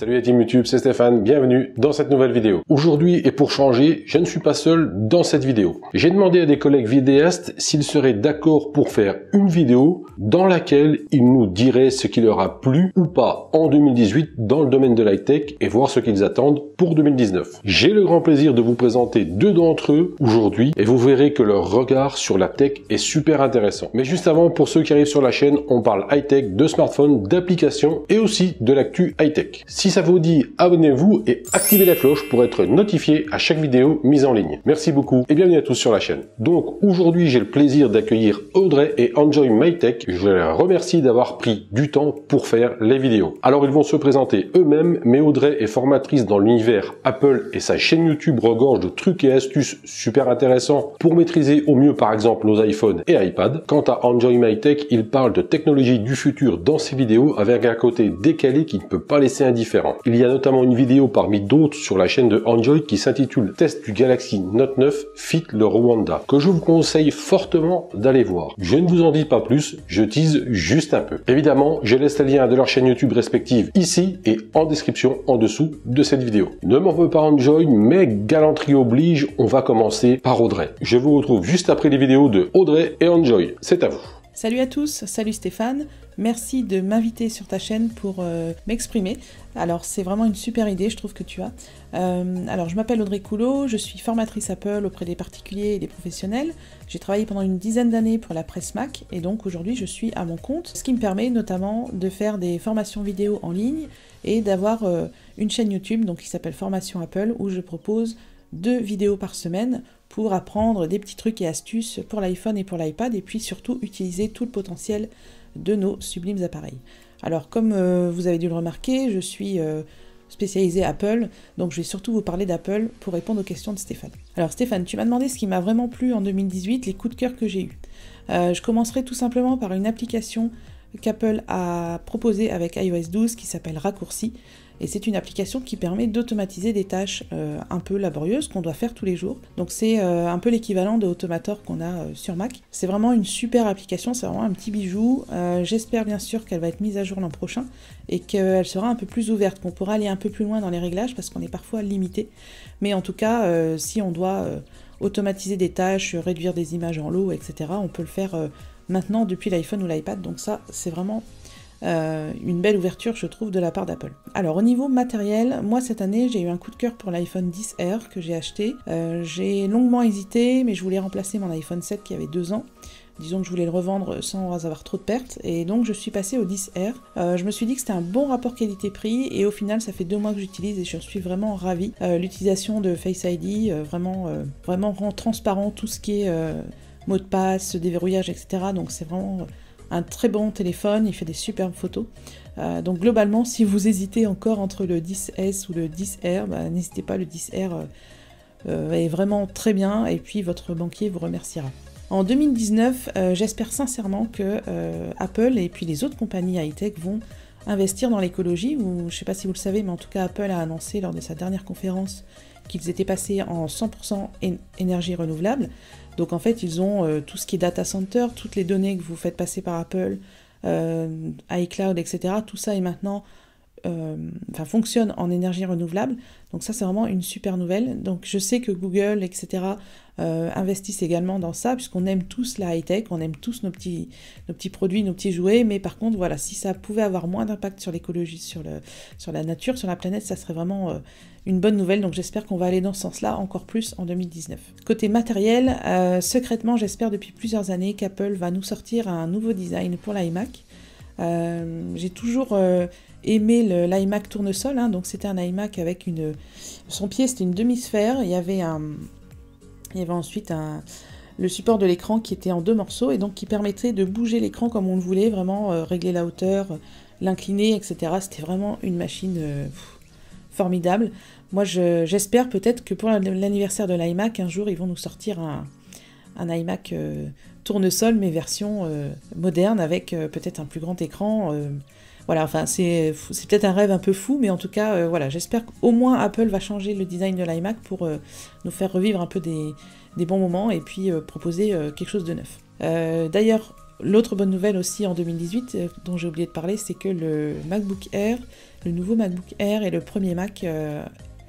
Salut la team YouTube, c'est Stéphane, bienvenue dans cette nouvelle vidéo. Aujourd'hui, et pour changer, je ne suis pas seul dans cette vidéo. J'ai demandé à des collègues vidéastes s'ils seraient d'accord pour faire une vidéo dans laquelle ils nous diraient ce qui leur a plu ou pas en 2018 dans le domaine de l'high-tech et voir ce qu'ils attendent pour 2019. J'ai le grand plaisir de vous présenter deux d'entre eux aujourd'hui et vous verrez que leur regard sur la tech est super intéressant. Mais juste avant, pour ceux qui arrivent sur la chaîne, on parle high-tech, de smartphones, d'applications et aussi de l'actu high-tech. Si ça vous dit, abonnez-vous et activez la cloche pour être notifié à chaque vidéo mise en ligne. Merci beaucoup et bienvenue à tous sur la chaîne. Donc aujourd'hui, j'ai le plaisir d'accueillir Audrey et Enjoy My Tech. Je les remercie d'avoir pris du temps pour faire les vidéos. Alors ils vont se présenter eux-mêmes, mais Audrey est formatrice dans l'univers Apple et sa chaîne YouTube regorge de trucs et astuces super intéressants pour maîtriser au mieux par exemple nos iPhones et iPad. Quant à Enjoy My Tech, il parle de technologie du futur dans ses vidéos avec un côté décalé qui ne peut pas laisser indifférent. Il y a notamment une vidéo parmi d'autres sur la chaîne de Enjoy qui s'intitule Test du Galaxy Note 9 Fit le Rwanda, que je vous conseille fortement d'aller voir. Je ne vous en dis pas plus, je tease juste un peu. Évidemment, je laisse les liens de leur chaîne YouTube respectives ici et en description en dessous de cette vidéo. Ne m'en veux pas Enjoy, mais galanterie oblige, on va commencer par Audrey. Je vous retrouve juste après les vidéos de Audrey et Enjoy. C'est à vous. Salut à tous, salut Stéphane, merci de m'inviter sur ta chaîne pour m'exprimer. Alors c'est vraiment une super idée, je trouve que tu as. Alors je m'appelle Audrey Coulot, je suis formatrice Apple auprès des particuliers et des professionnels. J'ai travaillé pendant une dizaine d'années pour la presse Mac et donc aujourd'hui je suis à mon compte, ce qui me permet notamment de faire des formations vidéo en ligne et d'avoir une chaîne YouTube donc qui s'appelle Formation Apple où je propose 2 vidéos par semaine pour apprendre des petits trucs et astuces pour l'iPhone et pour l'iPad et puis surtout utiliser tout le potentiel de nos sublimes appareils. Alors comme vous avez dû le remarquer, je suis spécialisée Apple, donc je vais surtout vous parler d'Apple pour répondre aux questions de Stéphane. Alors Stéphane, tu m'as demandé ce qui m'a vraiment plu en 2018, les coups de cœur que j'ai eus. Je commencerai tout simplement par une application qu'Apple a proposée avec iOS 12 qui s'appelle Raccourci. Et c'est une application qui permet d'automatiser des tâches un peu laborieuses qu'on doit faire tous les jours. Donc c'est un peu l'équivalent de Automator qu'on a sur Mac. C'est vraiment une super application, c'est vraiment un petit bijou. J'espère bien sûr qu'elle va être mise à jour l'an prochain et qu'elle sera un peu plus ouverte, qu'on pourra aller un peu plus loin dans les réglages parce qu'on est parfois limité. Mais en tout cas, si on doit automatiser des tâches, réduire des images en lot, etc., on peut le faire maintenant depuis l'iPhone ou l'iPad. Donc ça, c'est vraiment une belle ouverture je trouve de la part d'Apple. Alors au niveau matériel, moi cette année j'ai eu un coup de cœur pour l'iPhone XR que j'ai acheté. J'ai longuement hésité mais je voulais remplacer mon iPhone 7 qui avait 2 ans. Disons que je voulais le revendre sans avoir trop de pertes et donc je suis passée au XR. Je me suis dit que c'était un bon rapport qualité-prix et au final ça fait 2 mois que j'utilise et je suis vraiment ravie. L'utilisation de Face ID vraiment rend transparent tout ce qui est mot de passe, déverrouillage, etc. Donc c'est vraiment un très bon téléphone, il fait des superbes photos. Donc globalement, si vous hésitez encore entre le 10S ou le 10R, n'hésitez pas, le 10R est vraiment très bien et puis votre banquier vous remerciera. En 2019, j'espère sincèrement que Apple et puis les autres compagnies high-tech vont investir dans l'écologie. Je ne sais pas si vous le savez, mais en tout cas Apple a annoncé lors de sa dernière conférence qu'ils étaient passés en 100% énergie renouvelable. Donc en fait, ils ont tout ce qui est data center, toutes les données que vous faites passer par Apple, iCloud, etc. Tout ça est maintenant, fonctionne en énergie renouvelable. Donc ça, c'est vraiment une super nouvelle. Donc je sais que Google, etc. Investissent également dans ça, puisqu'on aime tous la high-tech, on aime tous nos petits produits, nos petits jouets. Mais par contre, voilà, si ça pouvait avoir moins d'impact sur l'écologie, sur la nature, sur la planète, ça serait vraiment une bonne nouvelle. Donc j'espère qu'on va aller dans ce sens-là encore plus en 2019. Côté matériel, secrètement, j'espère depuis plusieurs années qu'Apple va nous sortir un nouveau design pour l'iMac. J'ai toujours aimé l'iMac tournesol, hein, donc c'était un iMac avec son pied c'était une demi-sphère, il y avait ensuite le support de l'écran qui était en 2 morceaux et donc qui permettait de bouger l'écran comme on le voulait, vraiment régler la hauteur, l'incliner, etc. C'était vraiment une machine formidable. Moi j'espère peut-être que pour l'anniversaire de l'iMac, un jour ils vont nous sortir un iMac tournesol mais version moderne avec peut-être un plus grand écran. Voilà, enfin c'est peut-être un rêve un peu fou, mais en tout cas, voilà, j'espère qu'au moins Apple va changer le design de l'iMac pour nous faire revivre un peu des bons moments et puis proposer quelque chose de neuf. D'ailleurs, L'autre bonne nouvelle aussi en 2018, dont j'ai oublié de parler, c'est que le MacBook Air, le nouveau MacBook Air est le premier Mac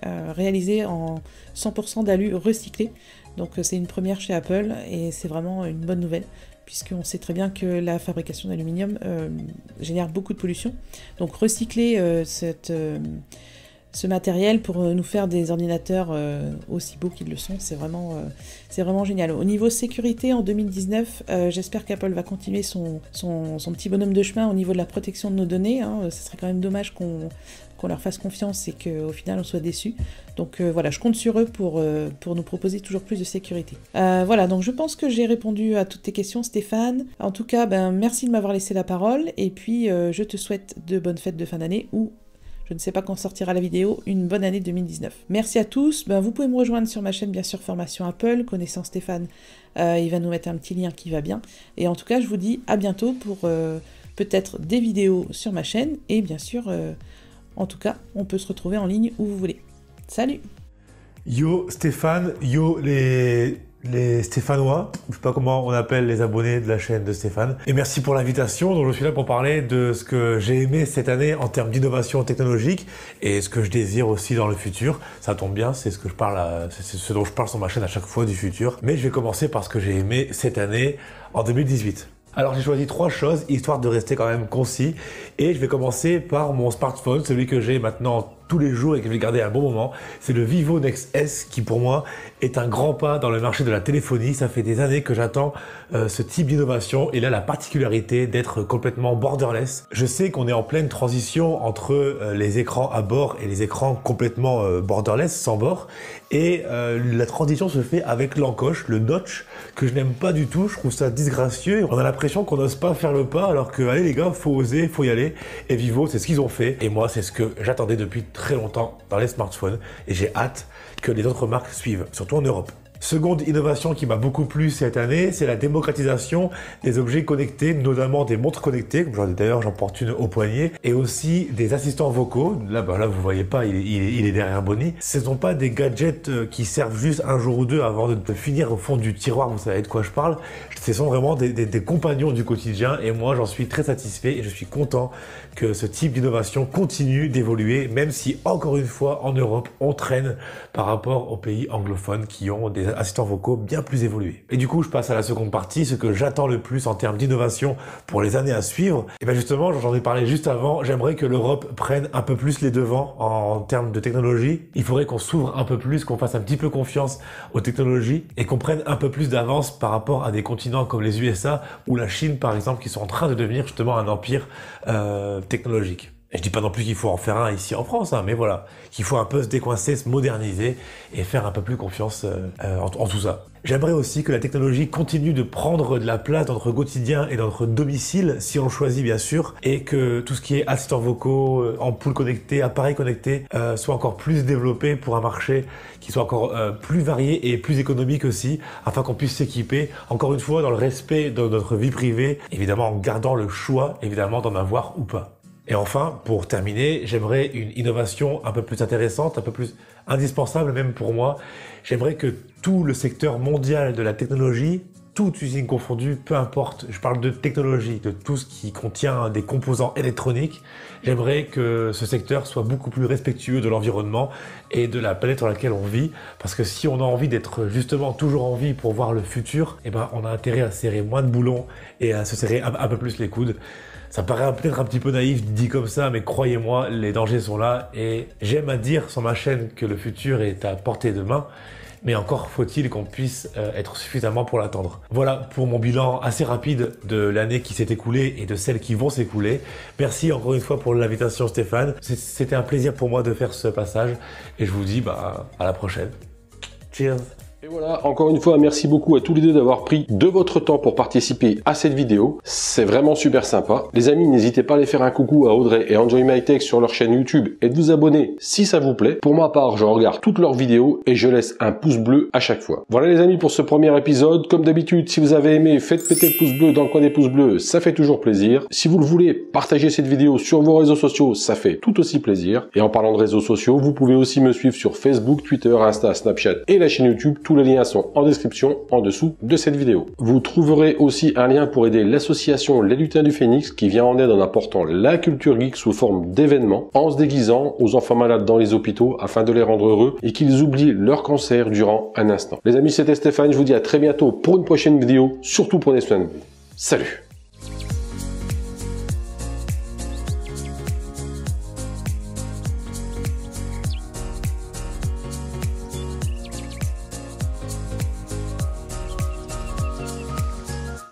réalisé en 100% d'alu recyclé. Donc c'est une première chez Apple et c'est vraiment une bonne nouvelle, puisqu'on sait très bien que la fabrication d'aluminium génère beaucoup de pollution. Donc recycler ce matériel pour nous faire des ordinateurs aussi beaux qu'ils le sont, c'est vraiment génial. Au niveau sécurité, en 2019, j'espère qu'Apple va continuer son petit bonhomme de chemin au niveau de la protection de nos données. Ce serait quand même dommage qu'on leur fasse confiance et qu'au final on soit déçus. Donc voilà, je compte sur eux pour nous proposer toujours plus de sécurité. Voilà, donc je pense que j'ai répondu à toutes tes questions, Stéphane. En tout cas, merci de m'avoir laissé la parole, et puis je te souhaite de bonnes fêtes de fin d'année, ou je ne sais pas quand sortira la vidéo, une bonne année 2019. Merci à tous. Vous pouvez me rejoindre sur ma chaîne, bien sûr, Formation Apple. Connaissant Stéphane, il va nous mettre un petit lien qui va bien. Et en tout cas, je vous dis à bientôt pour peut-être des vidéos sur ma chaîne. Et bien sûr, en tout cas, on peut se retrouver en ligne où vous voulez. Salut! Yo Stéphane, yo les Stéphanois, je sais pas comment on appelle les abonnés de la chaîne de Stéphane. Et merci pour l'invitation. Donc je suis là pour parler de ce que j'ai aimé cette année en termes d'innovation technologique et ce que je désire aussi dans le futur. Ça tombe bien, c'est ce dont je parle sur ma chaîne à chaque fois du futur. Mais je vais commencer par ce que j'ai aimé cette année en 2018. Alors j'ai choisi 3 choses, histoire de rester quand même concis. Et je vais commencer par mon smartphone, celui que j'ai maintenant tous les jours et que je vais garder un bon moment. C'est le Vivo Nex S qui pour moi est un grand pas dans le marché de la téléphonie. Ça fait des années que j'attends ce type d'innovation. Il a la particularité d'être complètement borderless. Je sais qu'on est en pleine transition entre les écrans à bord et les écrans complètement borderless, sans bord. Et la transition se fait avec l'encoche, le notch, que je n'aime pas du tout. Je trouve ça disgracieux. On a l'impression qu'on n'ose pas faire le pas, alors que, allez les gars, faut oser, faut y aller. Et Vivo, c'est ce qu'ils ont fait. Et moi, c'est ce que j'attendais depuis très longtemps dans les smartphones. Et j'ai hâte que les autres marques suivent, surtout en Europe. Seconde innovation qui m'a beaucoup plu cette année, c'est la démocratisation des objets connectés, notamment des montres connectées, comme d'ailleurs j'en porte une au poignet, et aussi des assistants vocaux. Là, vous voyez pas, il est derrière Bonnie. Ce ne sont pas des gadgets qui servent juste un jour ou deux avant de finir au fond du tiroir, vous savez de quoi je parle. Ce sont vraiment des compagnons du quotidien, et moi j'en suis très satisfait et je suis content que ce type d'innovation continue d'évoluer, même si encore une fois en Europe on traîne par rapport aux pays anglophones qui ont des assistants vocaux bien plus évolués. Et du coup, je passe à la seconde partie, ce que j'attends le plus en termes d'innovation pour les années à suivre. Et bien justement, j'en ai parlé juste avant, j'aimerais que l'Europe prenne un peu plus les devants en termes de technologie. Il faudrait qu'on s'ouvre un peu plus, qu'on fasse un petit peu confiance aux technologies et qu'on prenne un peu plus d'avance par rapport à des continents comme les USA ou la Chine, par exemple, qui sont en train de devenir justement un empire technologique. Et je dis pas non plus qu'il faut en faire un ici en France, mais voilà, qu'il faut un peu se décoincer, se moderniser et faire un peu plus confiance en tout ça. J'aimerais aussi que la technologie continue de prendre de la place dans notre quotidien et dans notre domicile, si on le choisit bien sûr, et que tout ce qui est assistants vocaux, ampoules connectées, appareils connectés, soit encore plus développé pour un marché qui soit encore plus varié et plus économique aussi, afin qu'on puisse s'équiper, encore une fois, dans le respect de notre vie privée, évidemment en gardant le choix, évidemment, d'en avoir ou pas. Et enfin, pour terminer, j'aimerais une innovation un peu plus intéressante, un peu plus indispensable même pour moi. J'aimerais que tout le secteur mondial de la technologie, toute usine confondue, peu importe, je parle de technologie, de tout ce qui contient des composants électroniques, j'aimerais que ce secteur soit beaucoup plus respectueux de l'environnement et de la planète sur laquelle on vit, parce que si on a envie d'être justement toujours en vie pour voir le futur, on a intérêt à serrer moins de boulons et à se serrer un peu plus les coudes. Ça paraît peut-être un petit peu naïf dit comme ça, mais croyez-moi, les dangers sont là et j'aime à dire sur ma chaîne que le futur est à portée de main, mais encore faut-il qu'on puisse être suffisamment pour l'attendre. Voilà pour mon bilan assez rapide de l'année qui s'est écoulée et de celles qui vont s'écouler. Merci encore une fois pour l'invitation Stéphane. C'était un plaisir pour moi de faire ce passage et je vous dis à la prochaine. Cheers! Et voilà, encore une fois, merci beaucoup à tous les deux d'avoir pris de votre temps pour participer à cette vidéo. C'est vraiment super sympa. Les amis, n'hésitez pas à aller faire un coucou à Audrey et Enjoy My Tech sur leur chaîne YouTube et de vous abonner si ça vous plaît. Pour ma part, je regarde toutes leurs vidéos et je laisse un pouce bleu à chaque fois. Voilà les amis pour ce premier épisode. Comme d'habitude, si vous avez aimé, faites péter le pouce bleu dans le coin des pouces bleus, ça fait toujours plaisir. Si vous le voulez, partagez cette vidéo sur vos réseaux sociaux, ça fait tout aussi plaisir. Et en parlant de réseaux sociaux, vous pouvez aussi me suivre sur Facebook, Twitter, Insta, Snapchat et la chaîne YouTube. Tous les liens sont en description en dessous de cette vidéo. Vous trouverez aussi un lien pour aider l'association Les Lutins du Phénix qui vient en aide en apportant la culture geek sous forme d'événements, en se déguisant aux enfants malades dans les hôpitaux afin de les rendre heureux et qu'ils oublient leur cancer durant un instant. Les amis, c'était Stéphane, je vous dis à très bientôt pour une prochaine vidéo. Surtout prenez soin de vous. Salut!